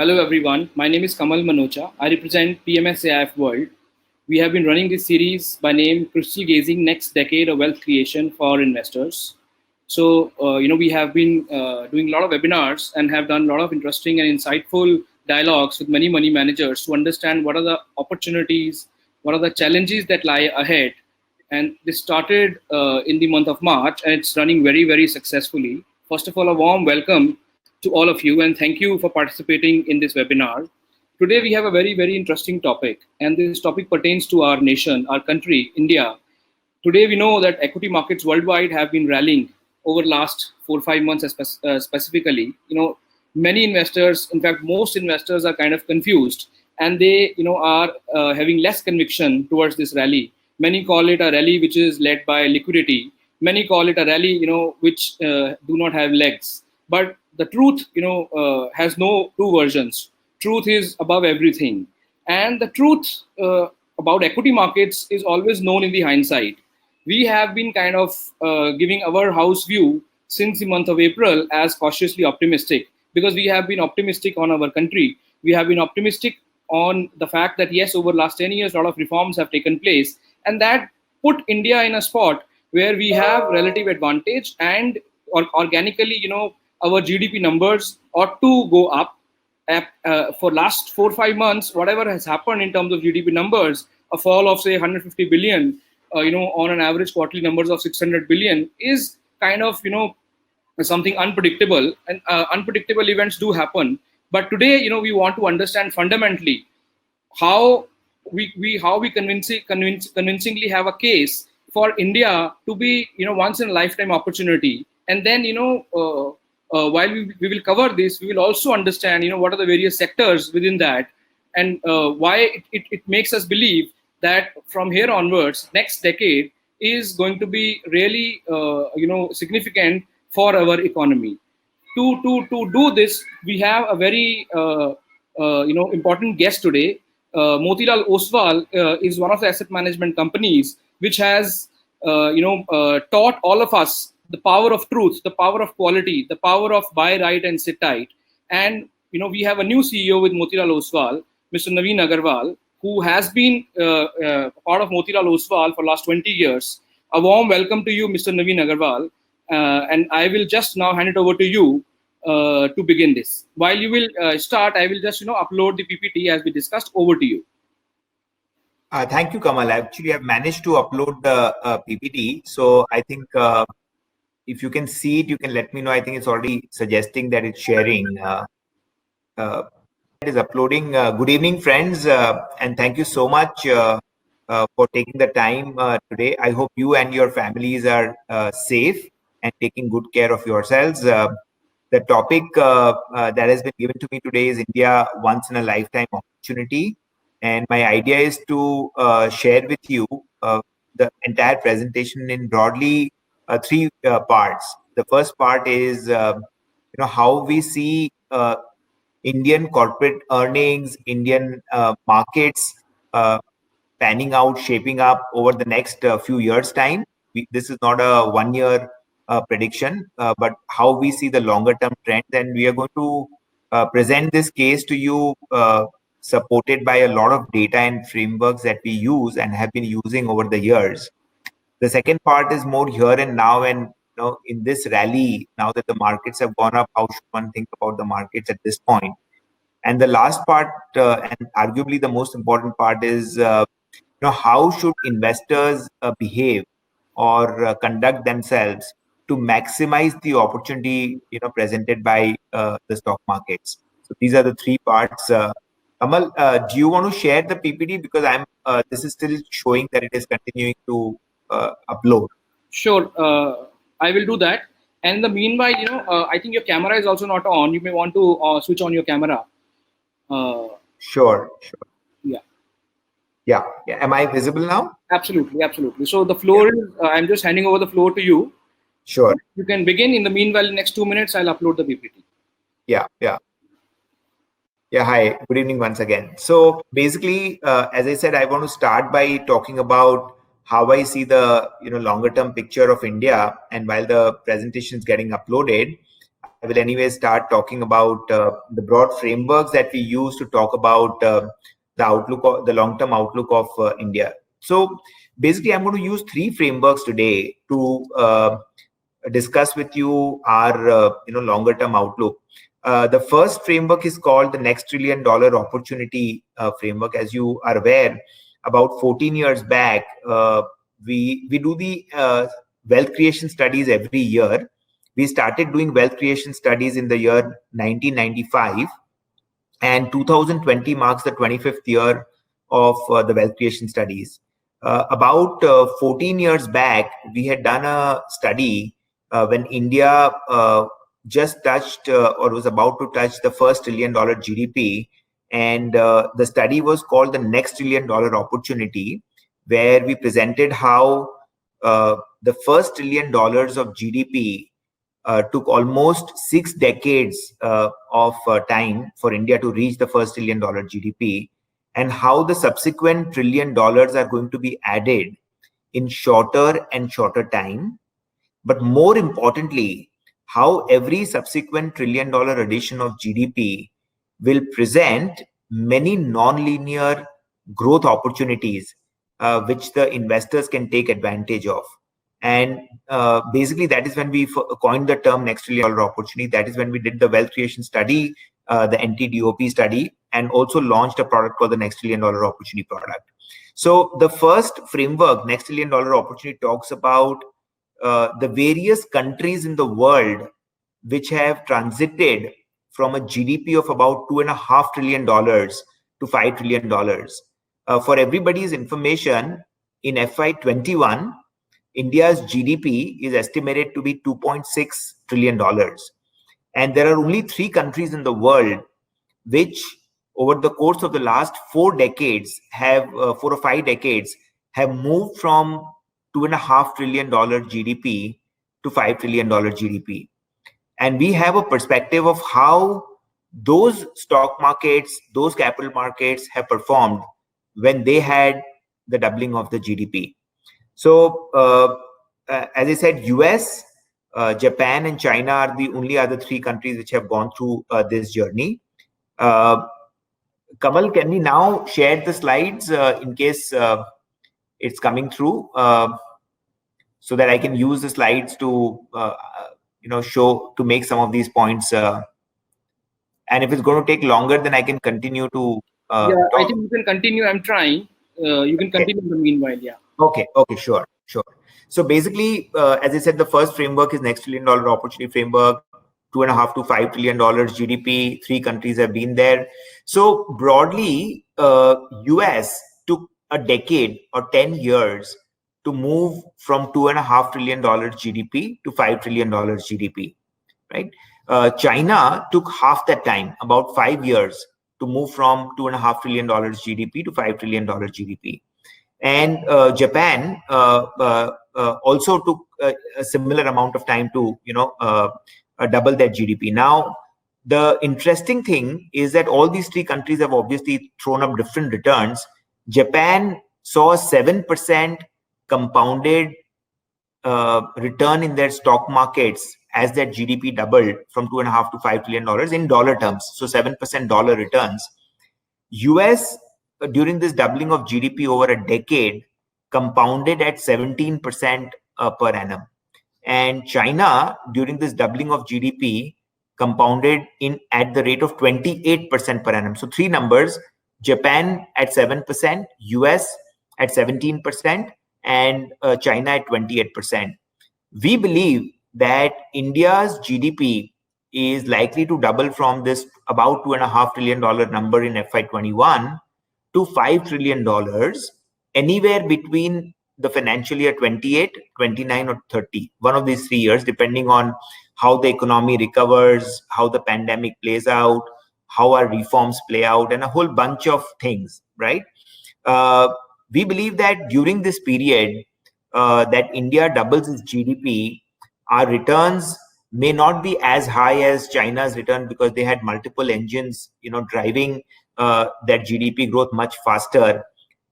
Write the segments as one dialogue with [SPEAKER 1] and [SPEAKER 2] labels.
[SPEAKER 1] Hello everyone, my name is Kamal Manocha. I represent PMS AIF World. We have been running this series by name Crystal Gazing Next Decade of Wealth Creation for Investors. We have been doing a lot of webinars and have done a lot of interesting and insightful dialogues with many money managers to understand what are the opportunities, what are the challenges that lie ahead. And this started in the month of March and it's running very, very successfully. First of all, a warm welcome to all of you and thank you for participating in this webinar. Today we have a very, very interesting topic, and this topic pertains to our nation, our country, India. Today we know that equity markets worldwide have been rallying over last 4 or 5 months specifically. Many investors, in fact most investors, are kind of confused, and they are having less conviction towards this rally. Many call it a rally which is led by liquidity. Many call it a rally which do not have legs. But the truth has no two versions. Truth is above everything, and the truth about equity markets is always known in the hindsight. We have been kind of giving our house view since the month of April as cautiously optimistic, because we have been optimistic on our country. We have been optimistic on the fact that yes, over the last 10 years, a lot of reforms have taken place, and that put India in a spot where we have relative advantage, and organically, our GDP numbers ought to go up. For last 4 or 5 months, whatever has happened in terms of GDP numbers, a fall of say 150 billion, on an average quarterly numbers of 600 billion is kind of something unpredictable, and unpredictable events do happen. But today, we want to understand fundamentally how we convincingly have a case for India to be once in a lifetime opportunity. And then while we will cover this, we will also understand what are the various sectors within that, and why it makes us believe that from here onwards, next decade is going to be really significant for our economy. To do this, we have a very important guest today. Motilal Oswal is one of the asset management companies which has taught all of us the power of truth, the power of quality, the power of buy right and sit tight. And we have a new CEO with Motilal Oswal, Mr. Naveen Agarwal, who has been part of Motilal Oswal for the last 20 years. A warm welcome to you, Mr. Naveen Agarwal. And I will just now hand it over to you to begin this. While you will start, I will just upload the PPT as we discussed. Over to you.
[SPEAKER 2] Thank you, Kamal. Actually, I've managed to upload the PPT. So I think if you can see it, you can let me know. I think it's already suggesting that it's sharing. It is uploading. Good evening, friends, and thank you so much for taking the time today. I hope you and your families are safe and taking good care of yourselves. The topic that has been given to me today is India once in a lifetime opportunity. And my idea is to share with you the entire presentation in broadly three parts. The first part is how we see Indian corporate earnings, Indian markets panning out, shaping up over the next few years' time. This is not a one-year prediction, but how we see the longer-term trend. And we are going to present this case to you, supported by a lot of data and frameworks that we use and have been using over the years. The second part is more here and now, and in this rally, now that the markets have gone up, how should one think about the markets at this point? And the last part, and arguably the most important part, is how should investors behave or conduct themselves to maximize the opportunity presented by the stock markets. So these are the three parts. Kamal, do you want to share the PPT, because this is still showing that it is continuing to upload?
[SPEAKER 1] Sure, I will do that. And in the meanwhile, I think your camera is also not on. You may want to switch on your camera.
[SPEAKER 2] Sure.
[SPEAKER 1] Yeah.
[SPEAKER 2] Am I visible now?
[SPEAKER 1] Absolutely. So the floor is, I'm just handing over the floor to you.
[SPEAKER 2] Sure.
[SPEAKER 1] You can begin. In the meanwhile, in the next 2 minutes, I'll upload the PPT.
[SPEAKER 2] Yeah. Hi, good evening once again. So basically, as I said, I want to start by talking about how I see the longer term picture of India. And while the presentation is getting uploaded, I will anyway start talking about the broad frameworks that we use to talk about the outlook, the long-term outlook of India. So basically, I'm going to use three frameworks today to discuss with you our longer-term outlook. The first framework is called the Next Trillion Dollar Opportunity Framework. As you are aware, about 14 years back, we do the wealth creation studies every year. We started doing wealth creation studies in the year 1995, and 2020 marks the 25th year of the wealth creation studies. About 14 years back, we had done a study when India just touched or was about to touch the first $1 trillion GDP. And the study was called the Next Trillion Dollar Opportunity, where we presented how the first $1 trillion of GDP took almost 6 decades of time for India to reach the first $1 trillion GDP, and how the subsequent $1 trillion are going to be added in shorter and shorter time. But more importantly, how every subsequent $1 trillion addition of GDP will present many non-linear growth opportunities which the investors can take advantage of. And basically, that is when we coined the term Next Trillion Dollar Opportunity. That is when we did the wealth creation study, the NTDOP study, and also launched a product called the Next Trillion Dollar Opportunity product. So the first framework, Next Trillion Dollar Opportunity, talks about the various countries in the world which have transited from a GDP of about $2.5 trillion to $5 trillion. For everybody's information, in FY21, India's GDP is estimated to be $2.6 trillion. And there are only 3 countries in the world which, over the course of the last 4 decades, 4 or 5 decades, have moved from $2.5 trillion GDP to $5 trillion GDP. And we have a perspective of how those stock markets, those capital markets have performed when they had the doubling of the GDP. So, as I said, US, Japan, and China are the only other 3 countries which have gone through this journey. Kamal, can we now share the slides in case it's coming through, so that I can use the slides to show, to make some of these points. And if it's going to take longer, then I can continue to.
[SPEAKER 1] Yeah, I think you can continue. I'm trying. You can continue in the meanwhile. Yeah.
[SPEAKER 2] Okay, sure. So basically, as I said, the first framework is Next Trillion Dollar Opportunity Framework, $2.5 to $5 trillion GDP. 3 countries have been there. So broadly, US took a decade or 10 years to move from $2.5 trillion GDP to $5 trillion GDP, right? China took half that time, about 5 years, to move from $2.5 trillion GDP to $5 trillion GDP. And Japan also took a similar amount of time to, double their GDP. Now, the interesting thing is that all these 3 countries have obviously thrown up different returns. Japan saw a 7% compounded return in their stock markets as their GDP doubled from $2.5 to $5 trillion in dollar terms. So 7% dollar returns. US, during this doubling of GDP over a decade, compounded at 17% per annum. And China, during this doubling of GDP, compounded at the rate of 28% per annum. So 3 numbers: Japan at 7%, US at 17%, and China at 28%. We believe that India's GDP is likely to double from this about $2.5 trillion number in FY21 to $5 trillion anywhere between the financial year 28, 29, or 30, one of these 3 years, depending on how the economy recovers, how the pandemic plays out, how our reforms play out, and a whole bunch of things, right? We believe that during this period that India doubles its GDP, our returns may not be as high as China's return because they had multiple engines, driving that GDP growth much faster.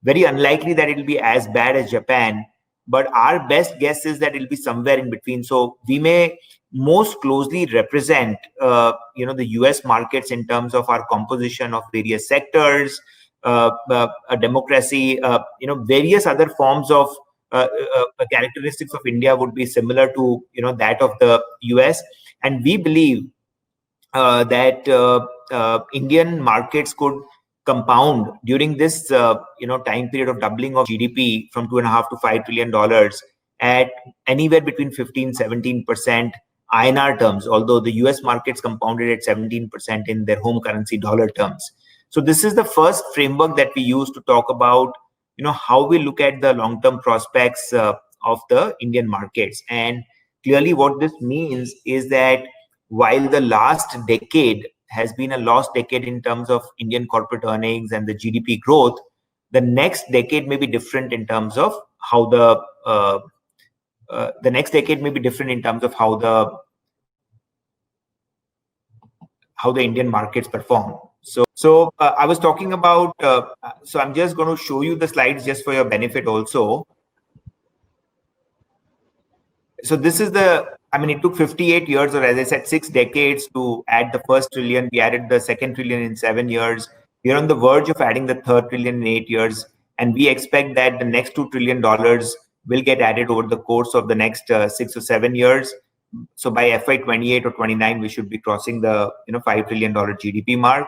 [SPEAKER 2] Very unlikely that it will be as bad as Japan, but our best guess is that it'll be somewhere in between. So we may most closely represent, the US markets in terms of our composition of various sectors, a democracy, various other forms of characteristics of India would be similar to, that of the US. And we believe that Indian markets could compound during this time period of doubling of GDP from $2.5 to $5 trillion at anywhere between 15-17% INR terms, although the US markets compounded at 17% in their home currency dollar terms. So this is the first framework that we use to talk about how we look at the long-term prospects of the Indian markets. And clearly what this means is that while the last decade has been a lost decade in terms of Indian corporate earnings and the GDP growth, the next decade may be different in terms of how how the Indian markets perform. So I was talking about, so I'm just going to show you the slides just for your benefit also. So this is it took 58 years, or as I said, 6 decades to add the first trillion. We added the second trillion in 7 years. We are on the verge of adding the third trillion in 8 years. And we expect that the next $2 trillion will get added over the course of the next 6 or 7 years. So by FY 28 or 29, we should be crossing the $5 trillion GDP mark.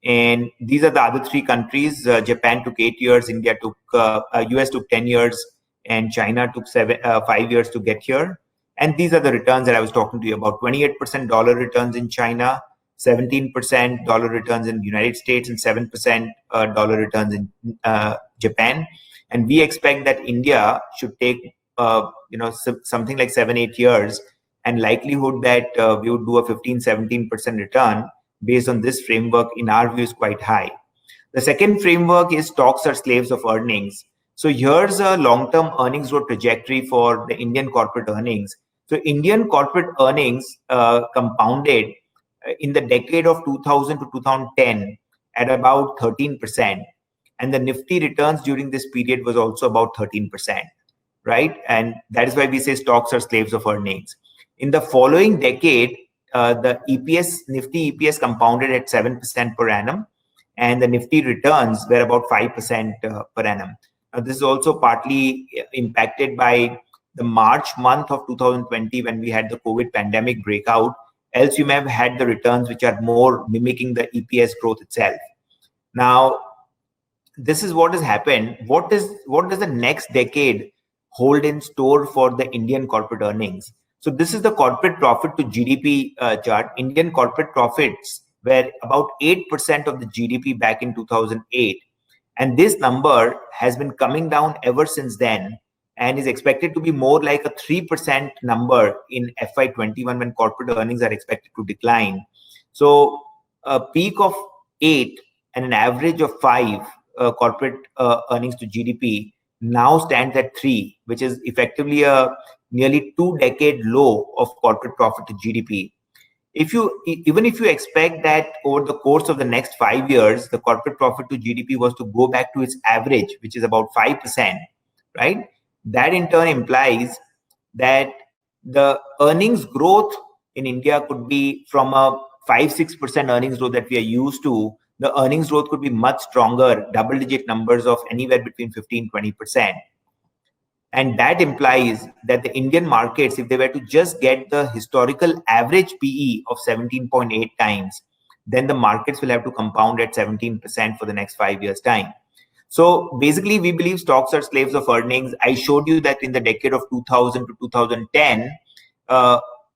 [SPEAKER 2] And these are the other 3 countries. Japan took 8 years, US took 10 years, and China took 5 years to get here. And these are the returns that I was talking to you about: 28% dollar returns in China, 17% dollar returns in the United States, and 7% dollar returns in Japan. And we expect that India should take something like 7-8 years, and likelihood that we would do a 15-17% return based on this framework, in our view, is quite high. The second framework is stocks are slaves of earnings. So here's a long-term earnings growth trajectory for the Indian corporate earnings. So Indian corporate earnings compounded in the decade of 2000 to 2010 at about 13%. And the Nifty returns during this period was also about 13%, right? And that is why we say stocks are slaves of earnings. In the following decade, the Nifty EPS compounded at 7% per annum, and the Nifty returns were about 5% per annum. This is also partly impacted by the March month of 2020 when we had the COVID pandemic breakout. Else you may have had the returns which are more mimicking the EPS growth itself. Now, this is what has happened. What does the next decade hold in store for the Indian corporate earnings? So this is the corporate profit to GDP chart. Indian corporate profits were about 8% of the GDP back in 2008. And this number has been coming down ever since then, and is expected to be more like a 3% number in FY21 when corporate earnings are expected to decline. So a peak of 8 and an average of 5 corporate earnings to GDP now stands at 3, which is effectively a nearly 2-decade low of corporate profit to GDP. Even if you expect that over the course of the next 5 years, the corporate profit to GDP was to go back to its average, which is about 5%, right? That in turn implies that the earnings growth in India could be from a 5-6% earnings growth that we are used to. The earnings growth could be much stronger, double-digit numbers of anywhere between 15-20%. And that implies that the Indian markets, if they were to just get the historical average PE of 17.8 times, then the markets will have to compound at 17% for the next 5 years' time. So basically, we believe stocks are slaves of earnings. I showed you that in the decade of 2000 to 2010,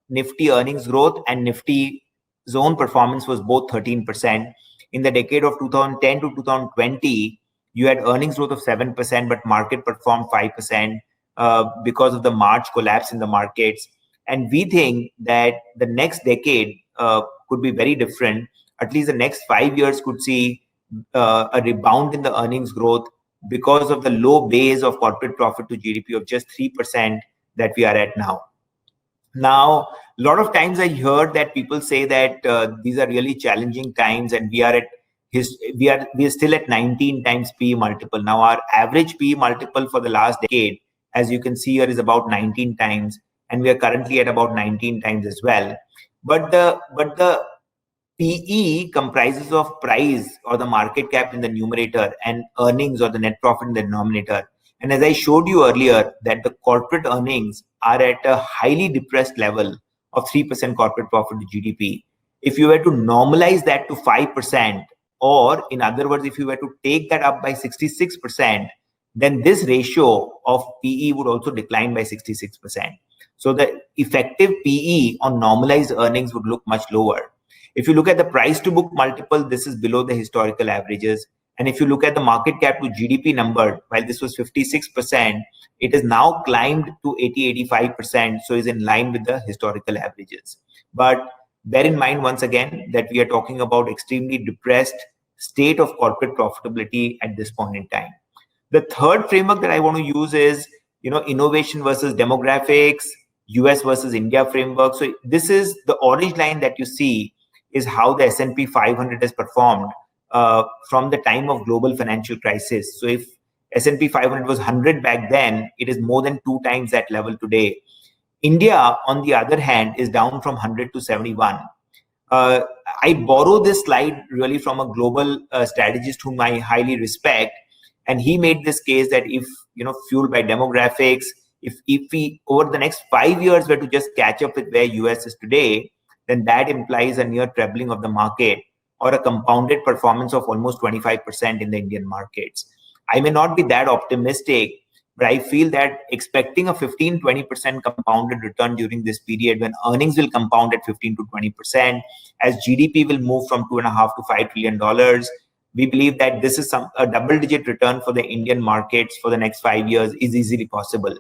[SPEAKER 2] Nifty earnings growth and Nifty zone performance was both 13%. In the decade of 2010 to 2020, you had earnings growth of 7%, but market performed 5% because of the March collapse in the markets. And we think that the next decade could be very different. At least the next 5 years could see a rebound in the earnings growth because of the low base of corporate profit to GDP of just 3% that we are at now. Now, a lot of times I heard that people say that these are really challenging times, and we are still at 19 times PE multiple. Now, our average PE multiple for the last decade as you can see here, is about 19 times, and we are currently at about 19 times as well. But the PE comprises of price or the market cap in the numerator and earnings or the net profit in the denominator. And as I showed you earlier, that the corporate earnings are at a highly depressed level of 3% corporate profit to GDP. If you were to normalize that to 5%, or in other words, if you were to take that up by 66%, then this ratio of PE would also decline by 66%. So the effective PE on normalized earnings would look much lower. If you look at the price to book multiple, this is below the historical averages. And if you look at the market cap to GDP number, while this was 56%, it has now climbed to 80-85%, so is in line with the historical averages. But bear in mind once again that we are talking about extremely depressed state of corporate profitability at this point in time. The third framework that I want to use is, innovation versus demographics, US versus India framework. So this is the orange line that you see is how the S&P 500 has performed from the time of global financial crisis. So if S&P 500 was 100 back then, it is more than 2 times that level today. India, on the other hand, is down from 100 to 71. I borrow this slide really from a global strategist whom I highly respect, and he made this case that if, fueled by demographics, if we over the next 5 years were to just catch up with where US is today, then that implies a near trebling of the market or a compounded performance of almost 25% in the Indian markets. I may not be that optimistic, but I feel that expecting a 15-20% compounded return during this period, when earnings will compound at 15 to 20%, as GDP will move from $2.5 to $5 trillion, we believe that this is a double-digit return for the Indian markets for the next 5 years is easily possible.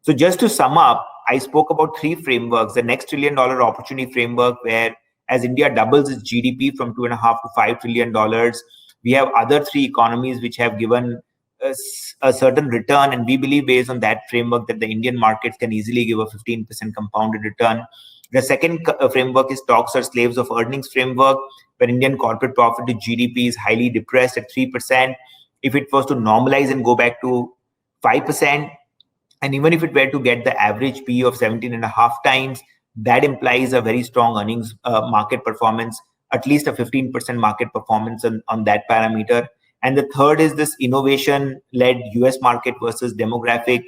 [SPEAKER 2] So just to sum up, I spoke about 3 frameworks. The next $1 trillion opportunity framework, where as India doubles its GDP from $2.5 to $5 trillion, we have other 3 economies which have given a certain return, and we believe based on that framework that the Indian markets can easily give a 15% compounded return. The second framework is stocks are slaves of earnings framework, where Indian corporate profit to GDP is highly depressed at 3%. If it was to normalize and go back to 5%, and even if it were to get the average PE of 17.5 times, that implies a very strong earnings market performance, at least a 15% market performance on that parameter. And the third is this innovation-led US market versus demographic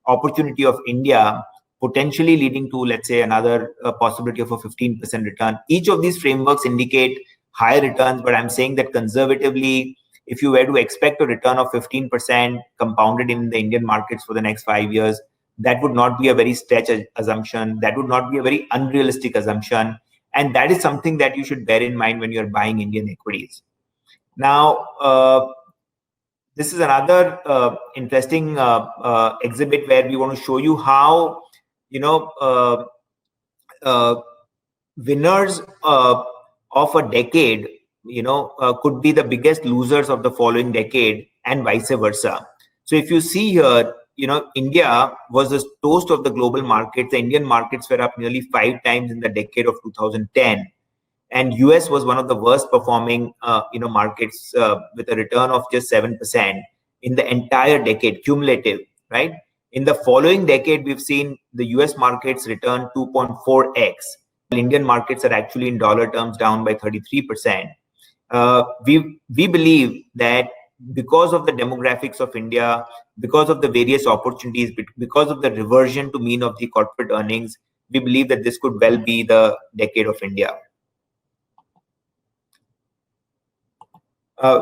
[SPEAKER 2] opportunity of India, potentially leading to, let's say, another possibility of a 15% return. Each of these frameworks indicate higher returns, but I'm saying that conservatively, if you were to expect a return of 15% compounded in the Indian markets for the next 5 years, that would not be a very stretch assumption. That would not be a very unrealistic assumption. And that is something that you should bear in mind when you're buying Indian equities. Now, this is another interesting exhibit where we want to show you how, winners of a decade, could be the biggest losers of the following decade and vice versa. So if you see here, India was the toast of the global markets. The Indian markets were up nearly 5 times in the decade of 2010. And US was one of the worst performing, markets with a return of just 7% in the entire decade, cumulative, right? In the following decade, we've seen the US markets return 2.4x. Indian markets are actually in dollar terms down by 33%. We believe that because of the demographics of India, because of the various opportunities, because of the reversion to mean of the corporate earnings, we believe that this could well be the decade of India. I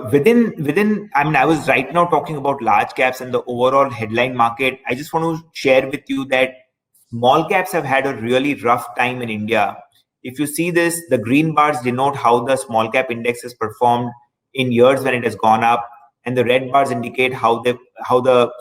[SPEAKER 2] was right now talking about large caps and the overall headline market. I just want to share with you that small caps have had a really rough time in India. If you see this, the green bars denote how the small cap index has performed in years when it has gone up, and the red bars indicate how the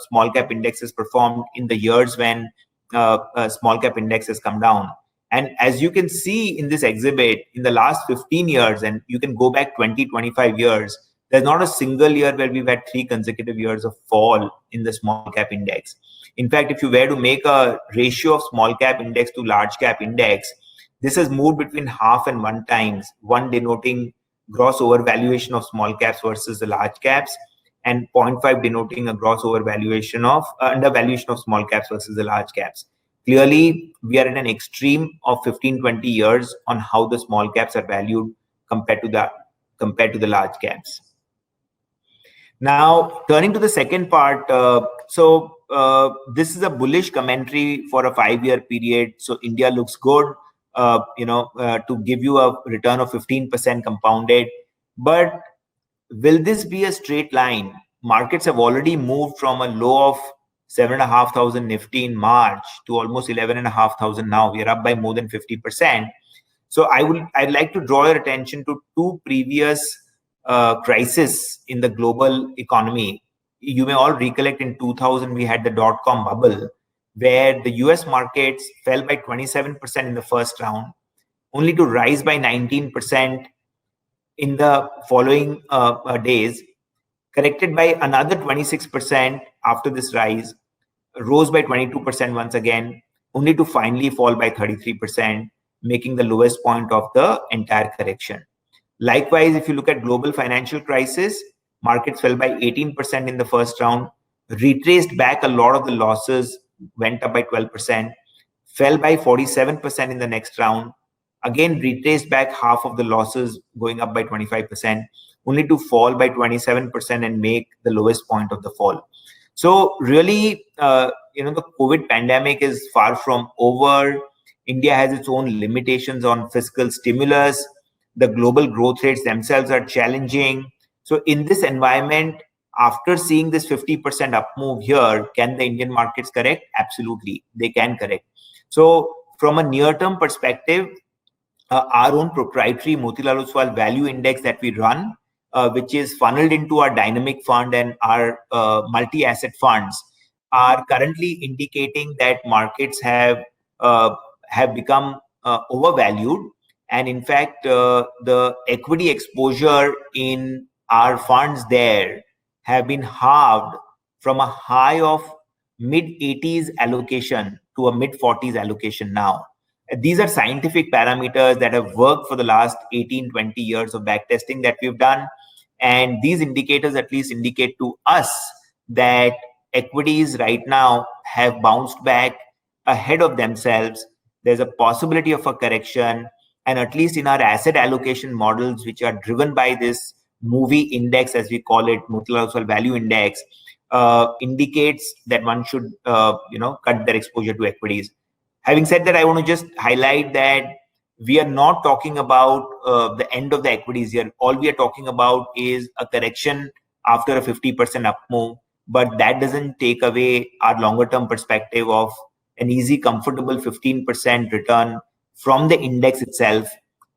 [SPEAKER 2] small cap index has performed in the years when small cap index has come down. And as you can see in this exhibit, in the last 15 years, and you can go back 20-25 years, there's not a single year where we've had 3 consecutive years of fall in the small cap index. In fact, if you were to make a ratio of small cap index to large cap index, this has moved between half and 1 times, one denoting gross overvaluation of small caps versus the large caps, and 0.5 denoting a gross overvaluation of undervaluation of small caps versus the large caps. Clearly, we are at an extreme of 15-20 years on how the small caps are valued compared to the large caps. Now, turning to the second part, this is a bullish commentary for a 5-year period. So India looks good, to give you a return of 15% compounded. But will this be a straight line? Markets have already moved from a low of 7,500 Nifty in March to almost 11,500 now. We are up by more than 50%. So I'd like to draw your attention to two previous crisis in the global economy. You may all recollect in 2000 we had the dot-com bubble, where the US markets fell by 27% in the first round, only to rise by 19% in the following days, corrected by another 26% after this rise, rose by 22% once again, only to finally fall by 33%, making the lowest point of the entire correction. Likewise, if you look at global financial crisis, markets fell by 18% in the first round, retraced back a lot of the losses, went up by 12%, fell by 47% in the next round, again retraced back half of the losses, going up by 25%, only to fall by 27% and make the lowest point of the fall. So really, the COVID pandemic is far from over. India has its own limitations on fiscal stimulus. The global growth rates themselves are challenging. So in this environment, after seeing this 50% up move here, can the Indian markets correct? Absolutely, they can correct. So from a near-term perspective, our own proprietary Motilal Oswal value index that we run, which is funneled into our dynamic fund and our multi-asset funds, are currently indicating that markets have become overvalued. And in fact, the equity exposure in our funds there have been halved from a high of mid-80s allocation to a mid-40s allocation now. These are scientific parameters that have worked for the last 18-20 years of backtesting that we've done. And these indicators at least indicate to us that equities right now have bounced back ahead of themselves. There's a possibility of a correction. And at least in our asset allocation models, which are driven by this movie index, as we call it, Motilal Oswal Value Index, indicates that one should, cut their exposure to equities. Having said that, I want to just highlight that we are not talking about the end of the equities here. All we are talking about is a correction after a 50% up move, but that doesn't take away our longer term perspective of an easy, comfortable 15% return from the index itself,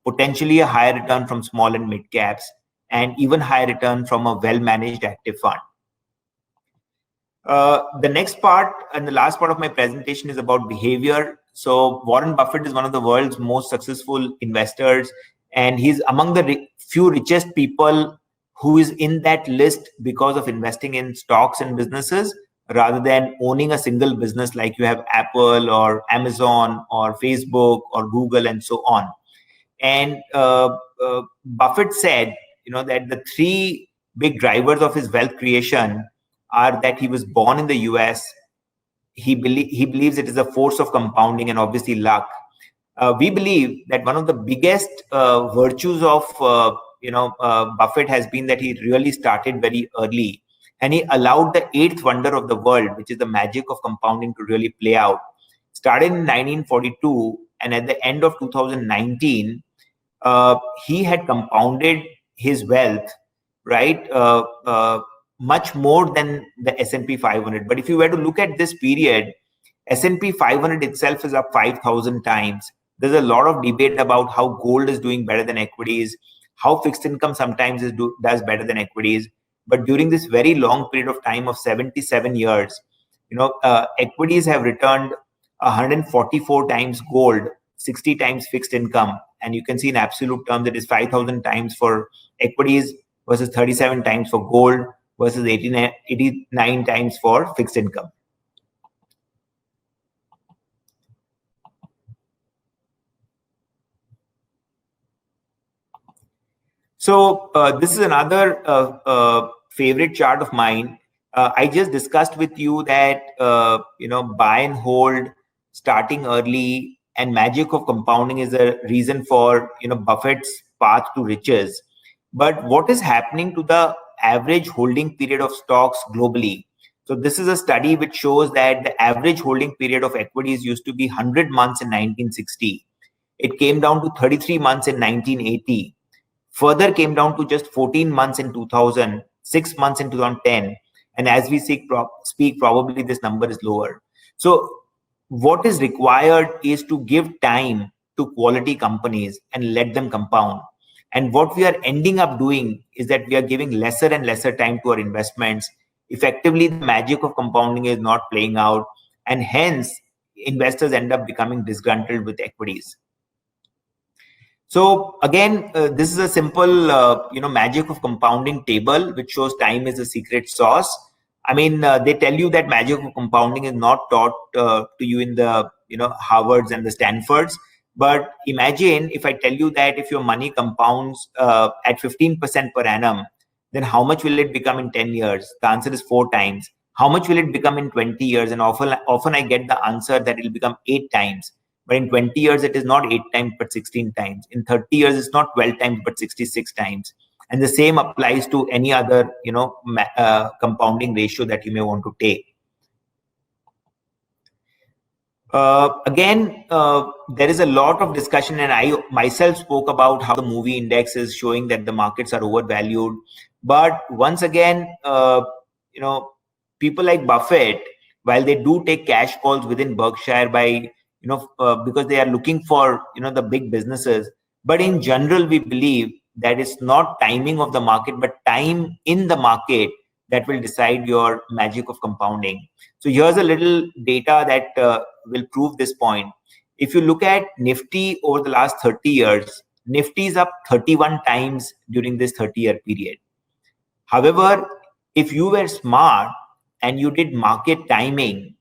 [SPEAKER 2] potentially a higher return from small and mid caps, and even higher return from a well-managed active fund. The next part and the last part of my presentation is about behavior. So Warren Buffett is one of the world's most successful investors, and he's among the few richest people who is in that list because of investing in stocks and businesses rather than owning a single business like you have Apple or Amazon or Facebook or Google and so on. And Buffett said, that the three big drivers of his wealth creation are that he was born in the US. He believes it is a force of compounding and obviously luck. We believe that one of the biggest virtues of Buffett has been that he really started very early, and he allowed the eighth wonder of the world, which is the magic of compounding, to really play out. Started in 1942, and at the end of 2019, he had compounded his wealth, right? Much more than the S&P 500. But if you were to look at this period, S&P 500 itself is up 5,000 times. There's a lot of debate about how gold is doing better than equities, how fixed income sometimes does better than equities. But during this very long period of time of 77 years, equities have returned 144 times gold, 60 times fixed income. And you can see in absolute terms, it is 5,000 times for equities versus 37 times for gold versus 89 times for fixed income. So this is another favorite chart of mine. I just discussed with you that buy and hold, starting early, and magic of compounding is a reason for Buffett's path to riches. But what is happening to the average holding period of stocks globally? So this is a study which shows that the average holding period of equities used to be 100 months in 1960. It came down to 33 months in 1980. Further came down to just 14 months in 2000, 6 months in 2010. And as we speak, probably this number is lower. So what is required is to give time to quality companies and let them compound. And what we are ending up doing is that we are giving lesser and lesser time to our investments. Effectively, the magic of compounding is not playing out, and hence investors end up becoming disgruntled with equities. So again, this is a simple, magic of compounding table, which shows time is the secret sauce. I mean, they tell you that magic of compounding is not taught to you in the, Harvards and the Stanfords. But imagine if I tell you that if your money compounds at 15% per annum, then how much will it become in 10 years? The answer is 4 times. How much will it become in 20 years? And often I get the answer that it will become 8 times. But in 20 years, it is not 8 times, but 16 times. In 30 years, it's not 12 times, but 66 times. And the same applies to any other, compounding ratio that you may want to take. Again, there is a lot of discussion, and I myself spoke about how the movie index is showing that the markets are overvalued. But once again, people like Buffett, while they do take cash calls within Berkshire by because they are looking for the big businesses, but in general we believe that it's not timing of the market but time in the market that will decide your magic of compounding. So here's a little data that will prove this point. If you look at Nifty over the last 30 years, Nifty is up 31 times during this 30-year period. However, if you were smart and you did market timing,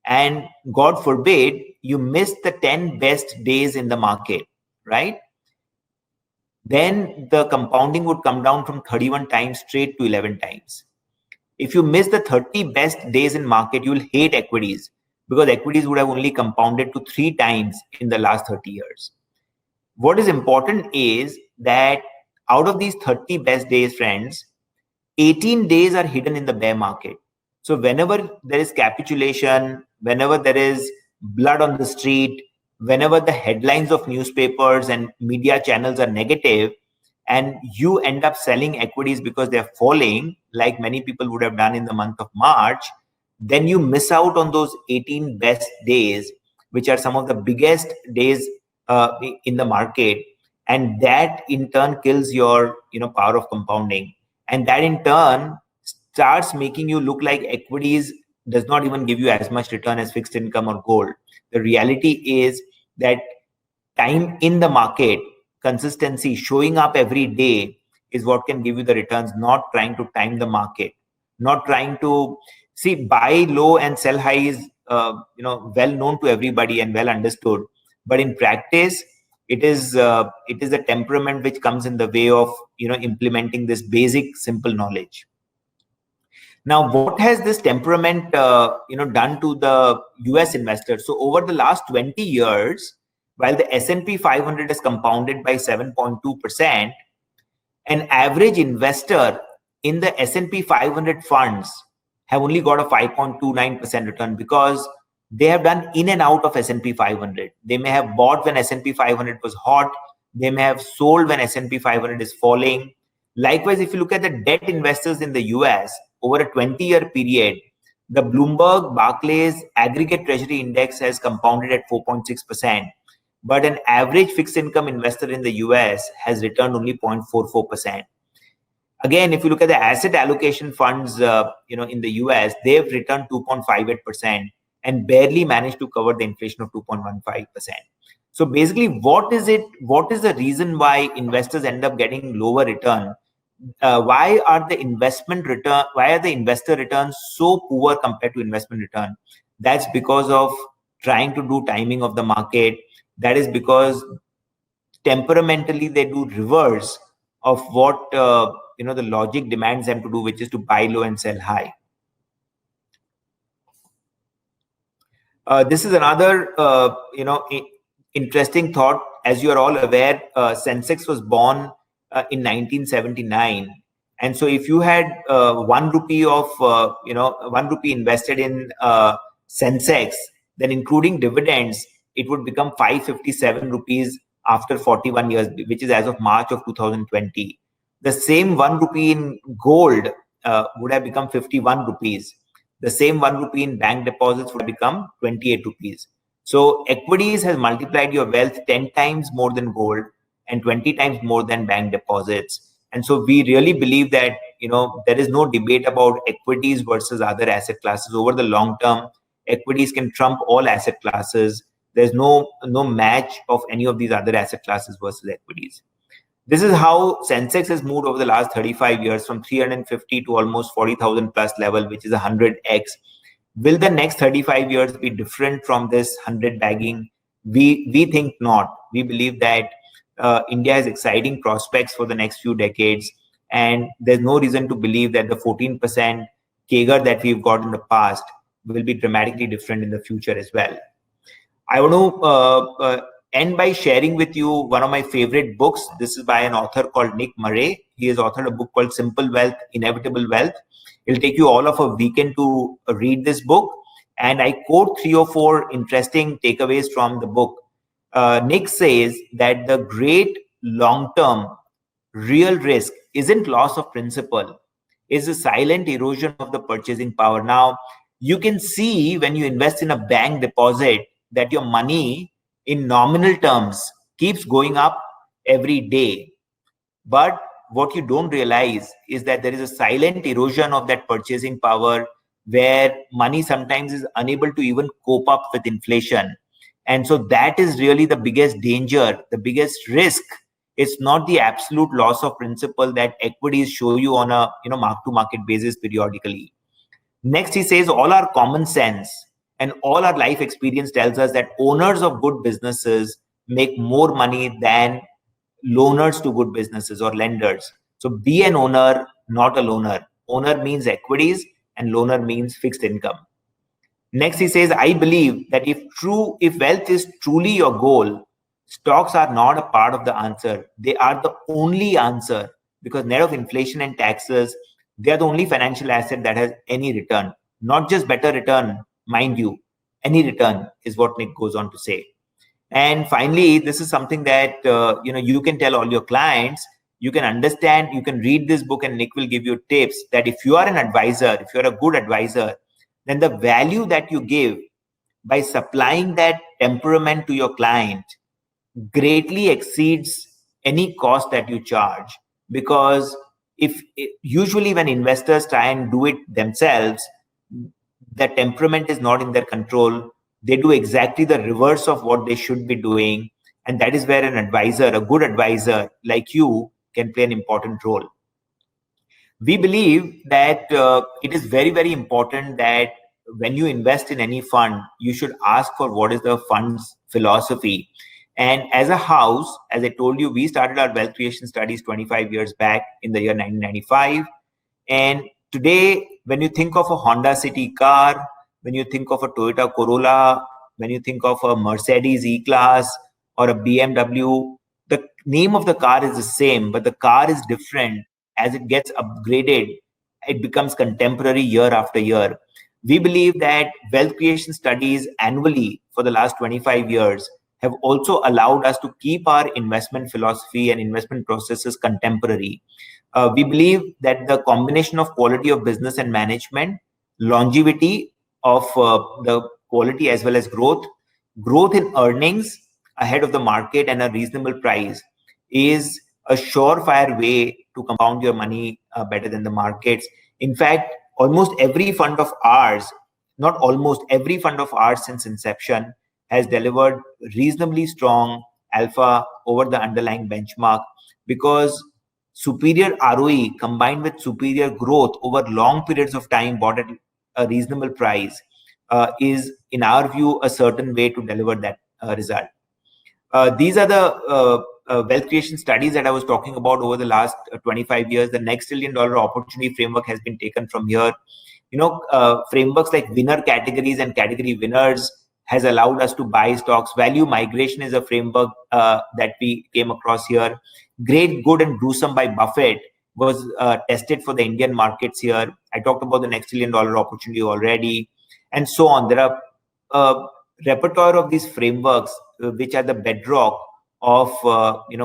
[SPEAKER 2] and God forbid, you missed the 10 best days in the market, right? Then the compounding would come down from 31 times straight to 11 times. If you miss the 30 best days in market, you will hate equities because equities would have only compounded to 3 times in the last 30 years. What is important is that out of these 30 best days, friends, 18 days are hidden in the bear market. So whenever there is capitulation, whenever there is blood on the street, whenever the headlines of newspapers and media channels are negative, and you end up selling equities because they're falling, like many people would have done in the month of March, then you miss out on those 18 best days, which are some of the biggest days in the market. And that in turn kills your power of compounding. And that in turn starts making you look like equities does not even give you as much return as fixed income or gold. The reality is that time in the market, consistency, showing up every day is what can give you the returns, not trying to time the market, not trying to see buy low and sell high is well known to everybody and well understood. But in practice, it is a temperament which comes in the way of implementing this basic simple knowledge. Now, what has this temperament done to the US investors? So over the last 20 years, while the S&P 500 has compounded by 7.2%, an average investor in the S&P 500 funds have only got a 5.29% return because they have done in and out of S&P 500. They may have bought when S&P 500 was hot. They may have sold when S&P 500 is falling. Likewise, if you look at the debt investors in the US over a 20-year period, the Bloomberg Barclays aggregate treasury index has compounded at 4.6%. But an average fixed income investor in the US has returned only 0.44%. Again, if you look at the asset allocation funds, in the US, they've returned 2.58% and barely managed to cover the inflation of 2.15%. So basically, what is it? What is the reason why investors end up getting lower return? Why are the investor returns so poor compared to investment return? That's because of trying to do timing of the market. That is because temperamentally they do reverse of what the logic demands them to do, which is to buy low and sell high. This is another interesting thought. As you are all aware, Sensex was born in 1979, and so if you had 1 rupee of 1 rupee invested in Sensex, then including dividends, it would become 557 rupees after 41 years, which is as of March of 2020. The same 1 rupee in gold would have become 51 rupees. The same 1 rupee in bank deposits would become 28 rupees. So equities has multiplied your wealth 10 times more than gold and 20 times more than bank deposits. And so we really believe that, there is no debate about equities versus other asset classes. Over the long term, equities can trump all asset classes. There's no match of any of these other asset classes versus equities. This is how Sensex has moved over the last 35 years from 350 to almost 40,000 plus level, which is 100x. Will the next 35 years be different from this 100 bagging? We think not. We believe that India has exciting prospects for the next few decades, and there's no reason to believe that the 14% CAGR that we've got in the past will be dramatically different in the future as well. I want to end by sharing with you one of my favorite books. This is by an author called Nick Murray. He has authored a book called Simple Wealth, Inevitable Wealth. It'll take you all of a weekend to read this book. And I quote 3 or 4 interesting takeaways from the book. Nick says that the great long-term real risk isn't loss of principal, it's a silent erosion of the purchasing power. Now, you can see when you invest in a bank deposit that your money in nominal terms keeps going up every day. But what you don't realize is that there is a silent erosion of that purchasing power where money sometimes is unable to even cope up with inflation. And so that is really the biggest danger, the biggest risk. It's not the absolute loss of principal that equities show you on a mark-to-market basis periodically. Next, he says all our common sense and all our life experience tells us that owners of good businesses make more money than loaners to good businesses or lenders. So be an owner, not a loaner. Owner means equities and loaner means fixed income. Next, he says, I believe that if wealth is truly your goal, stocks are not a part of the answer. They are the only answer, because net of inflation and taxes, they are the only financial asset that has any return, not just better return, mind you, any return is what Nick goes on to say. And finally, this is something that you can tell all your clients. You can understand, you can read this book, and Nick will give you tips that if you are an advisor, if you're a good advisor, then the value that you give by supplying that temperament to your client greatly exceeds any cost that you charge. Because usually when investors try and do it themselves, the temperament is not in their control. They do exactly the reverse of what they should be doing. And that is where an advisor, a good advisor like you, can play an important role. We believe that it is very, very important that when you invest in any fund, you should ask for what is the fund's philosophy. And as a house, as I told you, we started our wealth creation studies 25 years back in the year 1995. And today, when you think of a Honda City car, when you think of a Toyota Corolla, when you think of a Mercedes E-Class or a BMW, the name of the car is the same, but the car is different. As it gets upgraded, it becomes contemporary year after year. We believe that wealth creation studies annually for the last 25 years have also allowed us to keep our investment philosophy and investment processes contemporary. We believe that the combination of quality of business and management, longevity of the quality as well as growth in earnings ahead of the market and a reasonable price is a surefire way to compound your money better than the markets. In fact, almost every fund of ours, not almost every fund of ours since inception has delivered reasonably strong alpha over the underlying benchmark, because superior ROE combined with superior growth over long periods of time bought at a reasonable price is, in our view, a certain way to deliver that result. These are the wealth creation studies that I was talking about over the last 25 years, the next $1 trillion opportunity framework has been taken from here. Frameworks like winner categories and category winners has allowed us to buy stocks. Value migration is a framework that we came across here. Great, Good, and Gruesome by Buffett was tested for the Indian markets here. I talked about the next $1 trillion opportunity already, and so on. There are a repertoire of these frameworks which are the bedrock of